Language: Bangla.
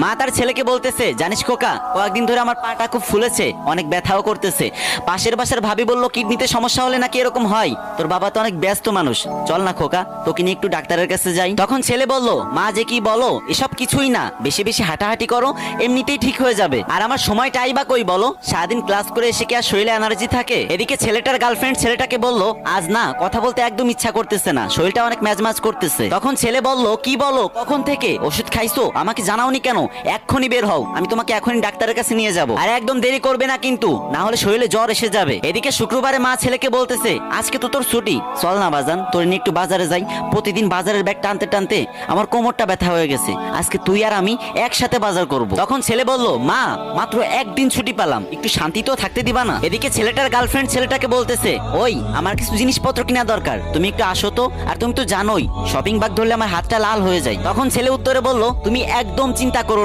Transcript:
মা তার ছেলেকে বলতেছে, জানিস খোকা, কয়েকদিন ধরে আমার পাটা খুব ফুলেছে, অনেক ব্যথাও করতেছে। পাশের বাসার ভাবি বলল কিডনিতে সমস্যা হলে নাকি এরকম হয়। তোর বাবা তো অনেক ব্যস্ত মানুষ, চল না খোকা, তোকে নিয়ে একটু ডাক্তারের কাছে যাই। তখন ছেলে বলল, মা যে কি বলো, এসব কিছুই না, বেশি বেশি হাঁটাহাঁটি করো, এমনিতেই ঠিক হয়ে যাবে। আর আমার সময়টাই বা কই বলো, সারাদিন ক্লাস করে এসে কি আর শরীরে এনার্জি থাকে? এদিকে ছেলেটার গার্লফ্রেন্ড ছেলেটাকে বলল, আজ না কথা বলতে একদম ইচ্ছা করতেছে না, শরীরটা অনেক ম্যাজম্যাজ করতেছে। তখন ছেলে বলল, কি বলো, কখন থেকে ওষুধ খাইছো, আমাকে জানাওনি কেন? এক্ষুনি বের হও, আমি তোমাকে এখনই ডাক্তারের কাছে নিয়ে যাব। আর একদম দেরি করবে না কিন্তু, না হলে শরীরে জ্বর এসে যাবে। এদিকে শুক্রবারে মা ছেলেকে বলতেছে, আজকে তো তোর ছুটি, চল না বাজান, তোর নিয়ে একটু বাজারে যাই। প্রতিদিন বাজারের ব্যাগ টানতে টানতে আমার কোমরটা ব্যথা হয়ে গেছে, আজকে তুই আর আমি একসাথে বাজার করব। তখন ছেলে বলল, মা মাত্র একদিন ছুটি পেলাম, একটু শান্তিতেও থাকতে দিবা না? এদিকে ছেলেটার গার্লফ্রেন্ড ছেলেটাকে বলতেছে, ওই আমার কিছু জিনিসপত্র কিনা দরকার, তুমি একটু আসো তো। আর তুমি তো জানোই শপিং ব্যাগ ধরলে আমার হাতটা লাল হয়ে যায়। তখন ছেলে উত্তরে বলল, তুমি একদম চিন্তা করো